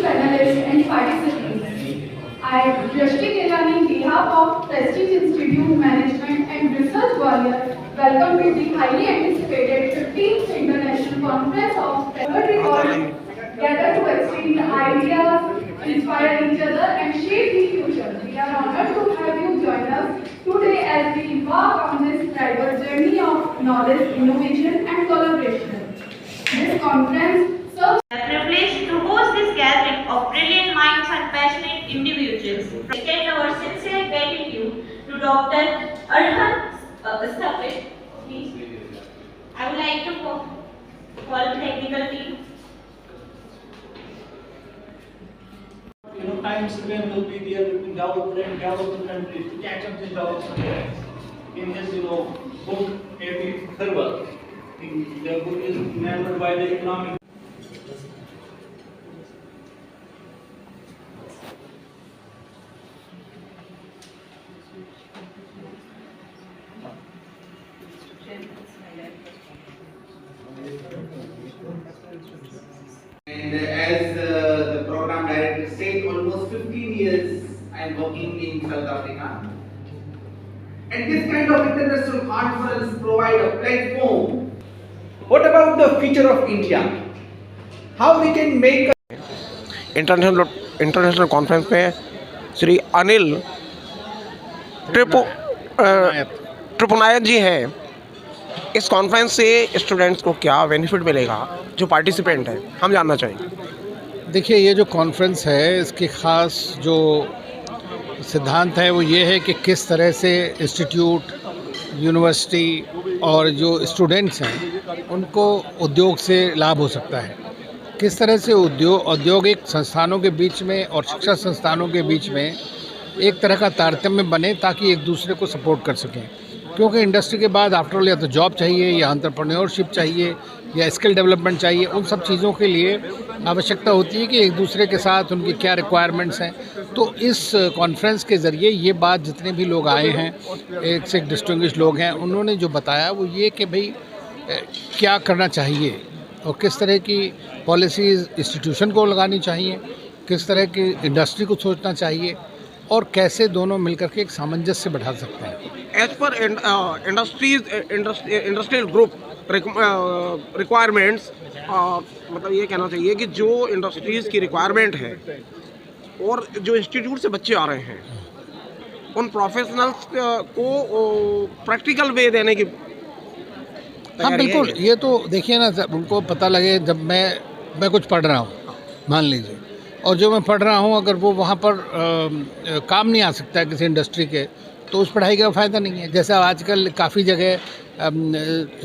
Panelists and participants, I, Drishti Nirani, on behalf of Prestige Institute Management and Research Warrior, welcome to the highly anticipated 15th International Conference of Record, gather to exchange ideas, inspire each other, and shape the future. We are honored to have you join us today as we embark on this diverse journey of knowledge, innovation, and collaboration. This conference serves We are privileged to host this gathering of brilliant minds and passionate individuals. We extend our sincere gratitude to Dr. Arhan Stapit. Please. I would like to call the technical team. Time span will be there between developing countries to catch up with development. In this, book every third. The book is membered by the economic. And as the program director said, almost 15 years I am working in South Africa. And this kind of international conference provide a platform. What about the future of India? How we can make international conference में श्री अनिल त्रिपुनायक जी हैं। इस conference से students को क्या benefit मिलेगा, जो participant हैं, हम जानना चाहेंगे। देखिए, ये जो कॉन्फ्रेंस है इसकी ख़ास जो सिद्धांत है वो ये है कि किस तरह से इंस्टीट्यूट, यूनिवर्सिटी और जो स्टूडेंट्स हैं उनको उद्योग से लाभ हो सकता है। किस तरह से औद्योगिक संस्थानों के बीच में और शिक्षा संस्थानों के बीच में एक तरह का तारतम्य बने ताकि एक दूसरे को सपोर्ट कर सकें। क्योंकि इंडस्ट्री के बाद आफ्टरऑल या तो जॉब चाहिए या एंटरप्रेन्योरशिप चाहिए या स्किल डेवलपमेंट चाहिए। उन सब चीज़ों के लिए आवश्यकता होती है कि एक दूसरे के साथ उनकी क्या रिक्वायरमेंट्स हैं। तो इस कॉन्फ्रेंस के ज़रिए ये बात जितने भी लोग आए हैं, एक से एक डिस्टिंग्विश्ड लोग हैं, उन्होंने जो बताया वो ये कि भाई क्या करना चाहिए और किस तरह की पॉलिसीज़ इंस्टीट्यूशन को लगानी चाहिए, किस तरह की इंडस्ट्री को सोचना चाहिए और कैसे दोनों मिलकर के एक सामंजस्य बढ़ा सकते हैं। As per industrial group requirements, मतलब ये कहना चाहिए कि जो इंडस्ट्रीज़ की रिक्वायरमेंट है और जो इंस्टीट्यूट से बच्चे आ रहे हैं उन प्रोफेशनल्स को प्रैक्टिकल वे देने की। हाँ बिल्कुल, ये तो देखिए ना, उनको पता लगे। जब मैं कुछ पढ़ रहा हूँ मान लीजिए, और जो मैं पढ़ रहा हूँ अगर वो वहाँ पर काम नहीं आ सकता है किसी इंडस्ट्री के, तो उस पढ़ाई का फ़ायदा नहीं है। जैसा आजकल काफ़ी जगह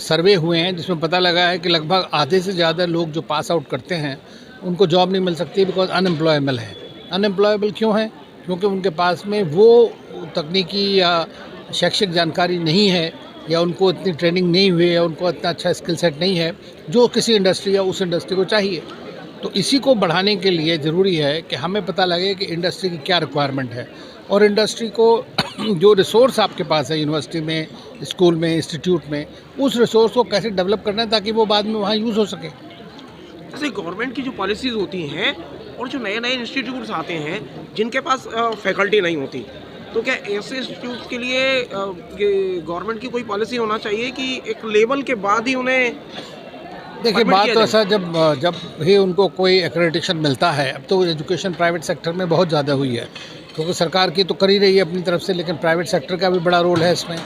सर्वे हुए हैं जिसमें पता लगा है कि लगभग आधे से ज़्यादा लोग जो पास आउट करते हैं उनको जॉब नहीं मिल सकती बिकॉज अनएम्प्लॉयबल है। अनएम्प्लॉयबल क्यों है? क्योंकि उनके पास में वो तकनीकी या शैक्षिक जानकारी नहीं है या उनको इतनी ट्रेनिंग नहीं हुई है, उनको इतना अच्छा स्किल सेट नहीं है जो किसी इंडस्ट्री या उस इंडस्ट्री को चाहिए। तो इसी को बढ़ाने के लिए ज़रूरी है कि हमें पता लगे कि इंडस्ट्री की क्या रिक्वायरमेंट है और इंडस्ट्री को जो रिसोर्स आपके पास है यूनिवर्सिटी में, स्कूल में, इंस्टीट्यूट में, उस रिसोर्स को कैसे डेवलप करना है ताकि वो बाद में वहाँ यूज़ हो सके। जैसे गवर्नमेंट की जो पॉलिसीज़ होती हैं और जो नए नए इंस्टीट्यूट्स आते हैं जिनके पास फैकल्टी नहीं होती, तो क्या ऐसे इंस्टीट्यूट्स के लिए गवर्नमेंट की कोई पॉलिसी होना चाहिए कि एक लेवल के बाद ही उन्हें। देखिए, बात तो ऐसा जब भी उनको कोई एक्रेडिटेशन मिलता है, अब तो एजुकेशन प्राइवेट सेक्टर में बहुत ज़्यादा हुई है क्योंकि सरकार की तो कर ही रही है अपनी तरफ से, लेकिन प्राइवेट सेक्टर का भी बड़ा रोल है इसमें।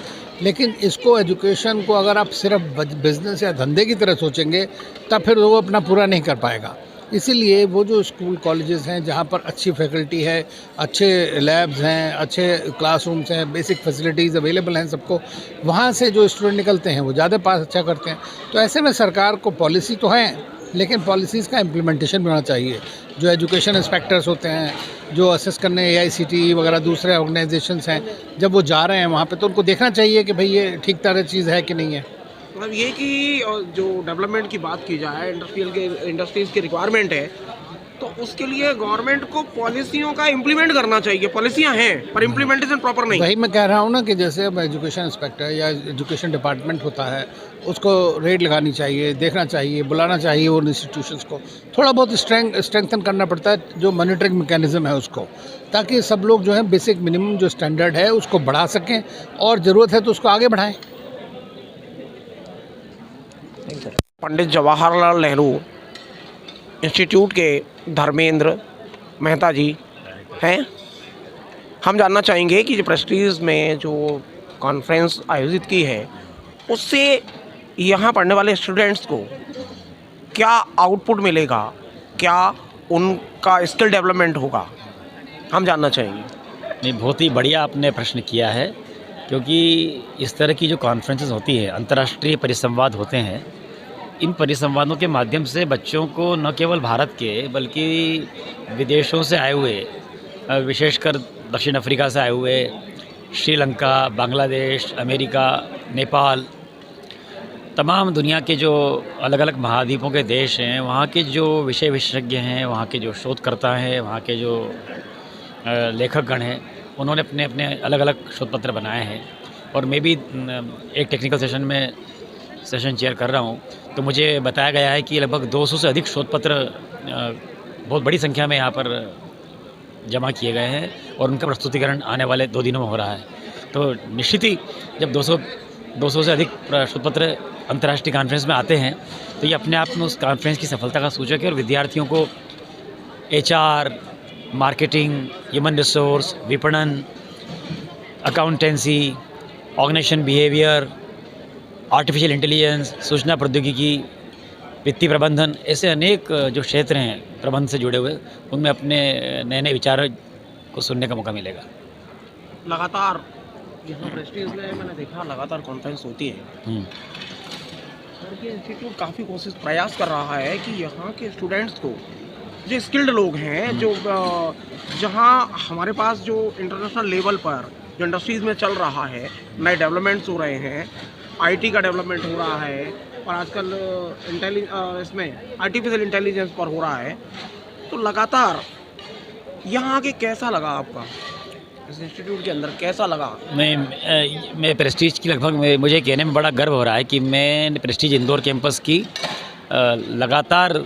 लेकिन इसको एजुकेशन को अगर आप सिर्फ बिजनेस या धंधे की तरह सोचेंगे तब फिर वो अपना पूरा नहीं कर पाएगा। इसीलिए वो जो स्कूल कॉलेजेस हैं जहाँ पर अच्छी फैकल्टी है, अच्छे लैब्स हैं, अच्छे क्लासरूम्स हैं, बेसिक फैसिलिटीज़ अवेलेबल हैं सबको, वहाँ से जो स्टूडेंट निकलते हैं वो ज़्यादा पास अच्छा करते हैं। तो ऐसे में सरकार को पॉलिसी तो है लेकिन पॉलिसीज़ का इम्प्लीमेंटेशन भी होना चाहिए। जो एजुकेशन इंस्पेक्टर्स होते हैं, जो असेस करने AICTE वगैरह दूसरे ऑर्गेनाइजेशंस हैं, जब वो जा रहे हैं वहाँ पे तो उनको देखना चाहिए कि भाई ये ठीक तरह चीज़ है कि नहीं है। मतलब ये कि जो डेवलपमेंट की बात की जाए, इंडस्ट्रीज़ की रिक्वायरमेंट है, तो उसके लिए गवर्नमेंट को पॉलिसियों का इम्प्लीमेंट करना चाहिए। पॉलिसियां हैं पर इम्प्लीमेंटेशन प्रॉपर नहीं। वही मैं कह रहा हूँ ना कि जैसे अब एजुकेशन इंस्पेक्टर या एजुकेशन डिपार्टमेंट होता है, उसको रेड लगानी चाहिए, देखना चाहिए, बुलाना चाहिए उन इंस्टीट्यूशंस को, थोड़ा बहुत स्ट्रेंथन करना पड़ता है जो मॉनिटरिंग मैकेनिज्म है उसको, ताकि सब लोग जो है बेसिक मिनिमम जो स्टैंडर्ड है उसको बढ़ा सकें और ज़रूरत है तो उसको आगे बढ़ाएं। पंडित जवाहरलाल नेहरू इंस्टीट्यूट के धर्मेंद्र मेहता जी हैं। हम जानना चाहेंगे कि जो प्रेस्टीज में जो कॉन्फ्रेंस आयोजित की है उससे यहाँ पढ़ने वाले स्टूडेंट्स को क्या आउटपुट मिलेगा, क्या उनका स्किल डेवलपमेंट होगा, हम जानना चाहेंगे। नहीं, बहुत ही बढ़िया आपने प्रश्न किया है, क्योंकि इस तरह की जो कॉन्फ्रेंसेस होती है, अंतर्राष्ट्रीय परिसंवाद होते हैं, इन परिसंवादों के माध्यम से बच्चों को न केवल भारत के बल्कि विदेशों से आए हुए, विशेषकर दक्षिण अफ्रीका से आए हुए, श्रीलंका, बांग्लादेश, अमेरिका, नेपाल, तमाम दुनिया के जो अलग अलग महाद्वीपों के देश हैं, वहाँ के जो विषय विशेषज्ञ हैं, वहाँ के जो शोधकर्ता हैं, वहाँ के जो लेखकगण हैं, उन्होंने अपने अपने अलग अलग शोध पत्र बनाए हैं। और मैं भी एक टेक्निकल सेशन चेयर कर रहा हूँ, तो मुझे बताया गया है कि लगभग 200 से अधिक शोध पत्र बहुत बड़ी संख्या में यहाँ पर जमा किए गए हैं और उनका प्रस्तुतिकरण आने वाले 2 दिनों में हो रहा है। तो निश्चित ही जब 200 से अधिक शोध पत्र अंतर्राष्ट्रीय कॉन्फ्रेंस में आते हैं तो ये अपने आप में उस कॉन्फ्रेंस की सफलता का सूचक है और विद्यार्थियों को HR, मार्केटिंग, ह्यूमन रिसोर्स, विपणन, accountancy, organisation behaviour, artificial intelligence, सूचना प्रौद्योगिकी, वित्तीय प्रबंधन, ऐसे अनेक जो क्षेत्र हैं प्रबंध से जुड़े हुए, उनमें अपने नए नए विचारों को सुनने का मौका मिलेगा। लगातार यहाँ प्रेस्टीज में मैंने देखा लगातार कॉन्फ्रेंस होती है और ये इंस्टीट्यूट काफ़ी प्रयास कर रहा है कि यहाँ के स्टूडेंट्स को, जो स्किल्ड लोग हैं, जो जहाँ हमारे पास जो इंटरनेशनल लेवल पर जो इंडस्ट्रीज़ में चल रहा है, नए डेवलपमेंट्स हो रहे हैं, IT का डेवलपमेंट हो रहा है और आजकल इसमें आर्टिफिशियल इंटेलिजेंस पर हो रहा है, तो लगातार यहाँ के कैसा लगा आपका, इस इंस्टीट्यूट के अंदर कैसा लगा? मैं प्रेस्टीज की लगभग मुझे कहने में बड़ा गर्व हो रहा है कि मैंने प्रेस्टीज इंदौर कैंपस की लगातार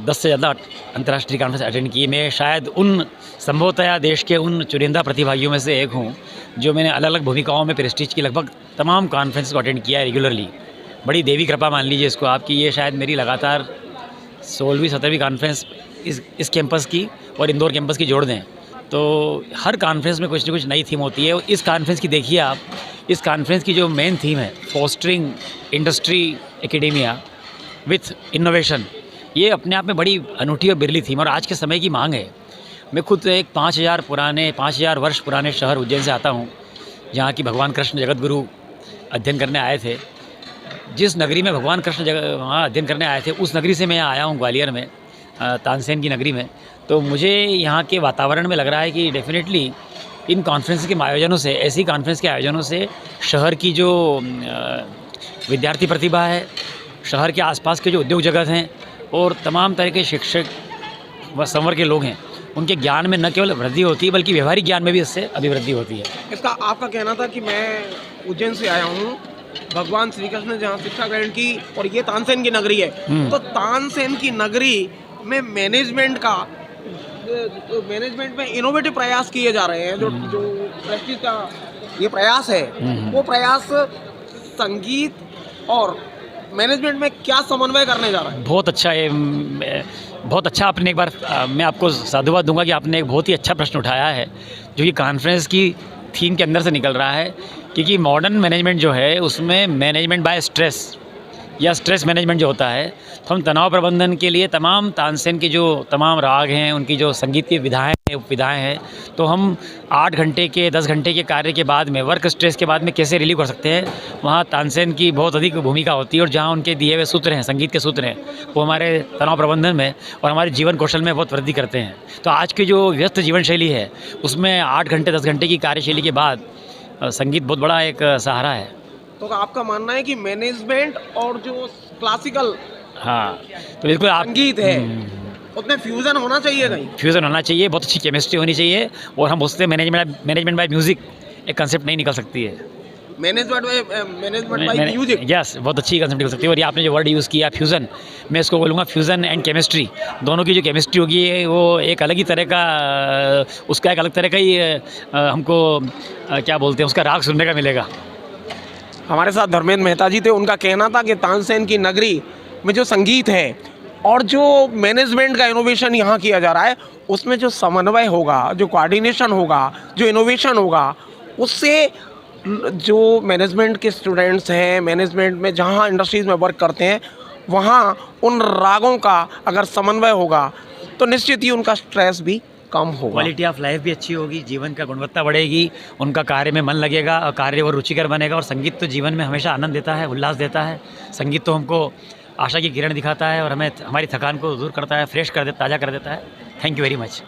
10 से ज़्यादा अंतर्राष्ट्रीय कॉन्फ्रेंस अटेंड की। मैं शायद उन संभवतया देश के उन चुनिंदा प्रतिभागियों में से एक हूँ जो मैंने अलग अलग भूमिकाओं में प्रेस्टीज की लगभग तमाम कॉन्फ्रेंस को अटेंड किया है रेगुलरली। बड़ी देवी कृपा मान लीजिए इसको आपकी, ये शायद मेरी लगातार 16वीं 17वीं कॉन्फ्रेंस इस कैंपस की और इंदौर कैंपस की जोड़ दें तो हर कॉन्फ्रेंस में कुछ न कुछ नई थीम होती है। इस कॉन्फ्रेंस की देखिए आप, इस कॉन्फ्रेंस की जो मेन थीम है fostering industry academia with innovation, ये अपने आप में बड़ी अनूठी और बिरली थीम और आज के समय की मांग है। मैं खुद एक 5000 वर्ष पुराने शहर उज्जैन से आता हूँ, जहाँ की भगवान कृष्ण जगतगुरु अध्ययन करने आए थे। जिस नगरी में भगवान कृष्ण वहाँ अध्ययन करने आए थे, उस नगरी से मैं यहाँ आया हूँ ग्वालियर में, तानसेन की नगरी में। तो मुझे यहाँ के वातावरण में लग रहा है कि डेफिनेटली इन कॉन्फ्रेंस के आयोजनों से, ऐसी कॉन्फ्रेंस के आयोजनों से शहर की जो विद्यार्थी प्रतिभा है, शहर के आसपास के जो उद्योग जगत हैं और तमाम तरह के शिक्षक व संवर्ग के लोग हैं, उनके ज्ञान में न केवल वृद्धि होती है बल्कि व्यवहारिक ज्ञान में भी इससे अभिवृद्धि होती है। इसका आपका कहना था कि मैं उज्जैन से आया हूँ, भगवान श्री कृष्ण ने जहाँ शिक्षा ग्रहण की और ये तानसेन की नगरी है, तो तानसेन की नगरी में मैनेजमेंट में इनोवेटिव प्रयास किए जा रहे हैं। जो प्रेस्टीज का ये प्रयास है, वो प्रयास संगीत और मैनेजमेंट में क्या समन्वय करने जा रहा है? बहुत अच्छा है, बहुत अच्छा आपने एक बार मैं आपको साधुवाद दूंगा कि आपने एक बहुत ही अच्छा प्रश्न उठाया है जो कि कॉन्फ्रेंस की थीम के अंदर से निकल रहा है। क्योंकि मॉडर्न मैनेजमेंट जो है उसमें मैनेजमेंट बाय स्ट्रेस या स्ट्रेस मैनेजमेंट जो होता है, तो हम तनाव प्रबंधन के लिए तमाम तानसेन के जो तमाम राग हैं, उनकी जो संगीत की विधाएँ हैं, तो हम 8 घंटे के 10 घंटे के कार्य के बाद में, वर्क स्ट्रेस के बाद में कैसे रिलीव कर सकते हैं, वहाँ तानसेन की बहुत अधिक भूमिका होती है। और जहाँ उनके दिए हुए सूत्र हैं, संगीत के सूत्र हैं, वो हमारे तनाव प्रबंधन में और हमारे जीवन कौशल में बहुत वृद्धि करते हैं। तो आज की जो व्यस्त जीवन शैली है उसमें 8 घंटे 10 घंटे की कार्यशैली के बाद संगीत बहुत बड़ा एक सहारा है। तो आपका मानना है कि मैनेजमेंट और जो क्लासिकल हाँ, तो बिल्कुल आप संगीत है उतने फ्यूजन होना चाहिए कहीं। फ्यूज़न होना चाहिए, बहुत अच्छी केमिस्ट्री होनी चाहिए, और हम उससे मैनेजमेंट बाय म्यूज़िक एक कंसेप्ट नहीं निकल सकती है। Management by music. यस, बहुत अच्छी कंसेप्ट निकल सकती है। और ये आपने जो वर्ड यूज़ किया फ्यूज़न, मैं इसको बोलूँगा फ्यूज़न एंड केमिस्ट्री, दोनों की जो केमिस्ट्री होगी वो एक अलग ही तरह का, उसका एक अलग तरह का ही हमको क्या बोलते हैं, उसका राग सुनने का मिलेगा। हमारे साथ धर्मेंद्र मेहता जी थे, उनका कहना था कि तानसेन की नगरी में जो संगीत है और जो मैनेजमेंट का इनोवेशन यहाँ किया जा रहा है, उसमें जो समन्वय होगा, जो कोऑर्डिनेशन होगा, जो इनोवेशन होगा, उससे जो मैनेजमेंट के स्टूडेंट्स हैं, मैनेजमेंट में जहाँ इंडस्ट्रीज़ में वर्क करते हैं, वहाँ उन रागों का अगर समन्वय होगा तो निश्चित ही उनका स्ट्रेस भी कम होगा, क्वालिटी ऑफ लाइफ भी अच्छी होगी, जीवन का गुणवत्ता बढ़ेगी, उनका कार्य में मन लगेगा और कार्य और रुचिकर बनेगा। और संगीत तो जीवन में हमेशा आनंद देता है, उल्लास देता है। संगीत तो हमको आशा की किरण दिखाता है और हमें हमारी थकान को दूर करता है, फ्रेश कर देता, ताज़ा कर देता है। Thank you very much.